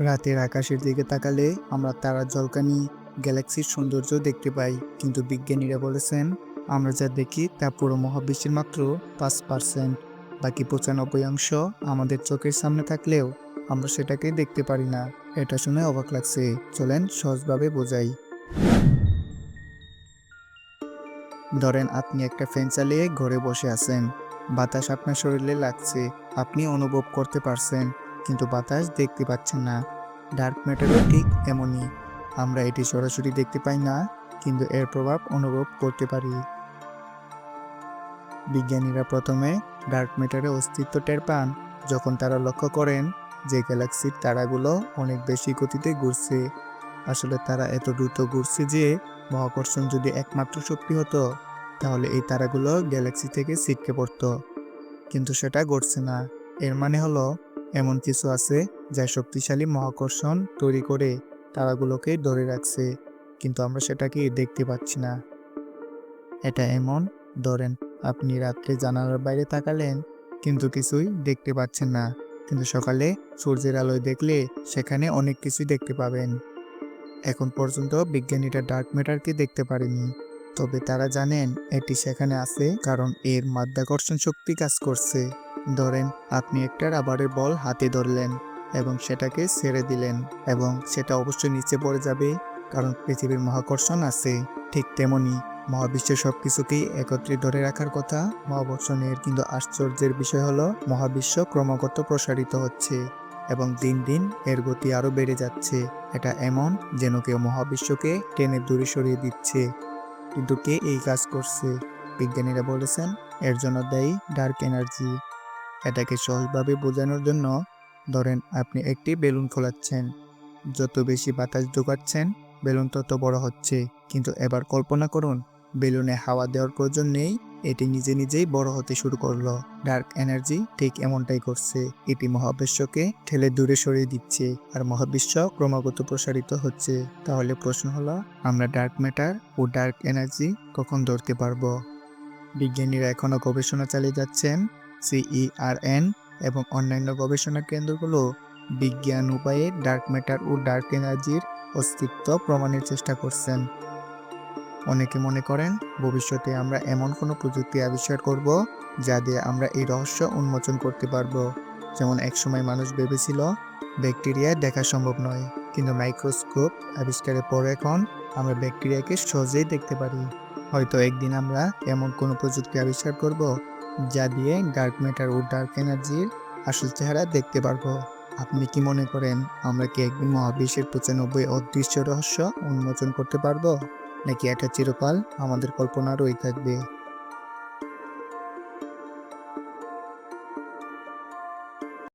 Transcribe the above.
রাতের আকাশের দিকে তাকালে আমরা তারার ঝলকানি, গ্যালাক্সির সৌন্দর্য দেখতে পাই, কিন্তু বিজ্ঞানীরা বলেছেন আমরা যা দেখি তা পুরো মহাবিশ্বের মাত্র 5%। বাকি 95 আমাদের চোখের সামনে থাকলেও আমরা সেটাকে দেখতে পারি না। এটা শুনে অবাক লাগছে, চলেন সহজভাবে বোঝাই। ধরেন আপনি একটা ফ্যান চালিয়ে ঘরে বসে আছেন, বাতাস আপনার শরীরে লাগছে, আপনি অনুভব করতে পারছেন, কিন্তু বাতাস দেখতে পাচ্ছেন না। ডার্ক ম্যাটারও ঠিক এমনই, আমরা এটি সরাসরি দেখতে পাই না, কিন্তু এর প্রভাব অনুভব করতে পারি। বিজ্ঞানীরা প্রথমে ডার্ক ম্যাটারের অস্তিত্ব টের পান যখন তারা লক্ষ্য করেন যে গ্যালাক্সির তারাগুলো অনেক বেশি গতিতে ঘুরছে। আসলে তারা এত দ্রুত ঘুরছে যে মহাকর্ষণ যদি একমাত্র শক্তি হতো, তাহলে এই তারাগুলো গ্যালাক্সি থেকে ছিটকে পড়তো, কিন্তু সেটা ঘটছে না। এর মানে হলো এমন কিছু আছে যা শক্তিশালী মহাকর্ষণ তৈরি করে তারাগুলোকে ধরে রাখছে, কিন্তু আমরা সেটাকে দেখতে পাচ্ছি না। এটা এমন, ধরেন আপনি রাত্রে জানালার বাইরে তাকালেন, কিন্তু কিছুই দেখতে পাচ্ছেন না, কিন্তু সকালে সূর্যের আলোয় দেখলে সেখানে অনেক কিছুই দেখতে পাবেন। এখন পর্যন্ত বিজ্ঞানীরা ডার্ক ম্যাটারকে দেখতে পারেনি, তবে তারা জানেন এটি সেখানে আছে কারণ এর মাধ্যাকর্ষণ শক্তি কাজ করছে। ধরেন আপনি একটা রাবারের বল হাতে ধরলেন এবং সেটাকে ছেড়ে দিলেন, এবং সেটা অবশ্যই নিচে পড়ে যাবে কারণ পৃথিবীর মহাকর্ষণ আছে। ঠিক তেমনি মহাবিশ্বের সবকিছুকেই একত্রে ধরে রাখার কথা মহাকর্ষণের, কিন্তু আশ্চর্যের বিষয় হলো মহাবিশ্ব ক্রমাগত প্রসারিত হচ্ছে এবং দিন দিন এর গতি আরো বেড়ে যাচ্ছে। এটা এমন যেন কেউ মহাবিশ্বকে টেনে দূরে সরিয়ে দিচ্ছে। কিন্তু কে এই কাজ করছে? বিজ্ঞানীরা বলেছেন এর জন্য দায়ী ডার্ক এনার্জি। এটাকে সহজভাবে বোঝানোর জন্য ধরেন আপনি একটি বেলুন খোলাচ্ছেন, যত বেশি বাতাস ঢোকাচ্ছেন বেলুন তত বড় হচ্ছে, কিন্তু এবার কল্পনা করুন বেলুনে হাওয়া দেওয়ার প্রয়োজন নেই, এটি নিজে নিজেই বড় হতে শুরু করলো। ডার্ক এনার্জি ঠিক এমনটাই করছে, এটি মহাবিশ্বকে ঠেলে দূরে সরিয়ে দিচ্ছে আর মহাবিশ্ব ক্রমাগত প্রসারিত হচ্ছে। তাহলে প্রশ্ন হলো, আমরা ডার্ক ম্যাটার ও ডার্ক এনার্জি কখন ধরতে পারবো? বিজ্ঞানীরা এখনো গবেষণা চালিয়ে যাচ্ছেন। CERN এবং অন্যান্য গবেষণা কেন্দ্রগুলো বিজ্ঞান উপায়ে ডার্ক ম্যাটার ও ডার্ক এনার্জির অস্তিত্ব প্রমাণের চেষ্টা করছেন। অনেকে মনে করেন ভবিষ্যতে আমরা এমন কোনো প্রযুক্তি আবিষ্কার করব যা দিয়ে আমরা এই রহস্য উন্মোচন করতে পারবো। যেমন একসময় মানুষ ভেবেছিল ব্যাকটেরিয়া দেখা সম্ভব নয়, কিন্তু মাইক্রোস্কোপ আবিষ্কারের পর এখন আমরা ব্যাকটেরিয়াকে সহজেই দেখতে পারি। হয়তো একদিন আমরা এমন কোনো প্রযুক্তি আবিষ্কার করব যা দিয়ে ডার্ক ম্যাটার ও ডার্ক এনার্জির আসল চেহারা দেখতে পারবো। আপনি কি মনে করেন আমরা কি একদিন মহাবিশ্বের 95 অদৃশ্য রহস্য উন্মোচন করতে পারবো, নাকি এটা চিরকাল আমাদের কল্পনারই থাকবে?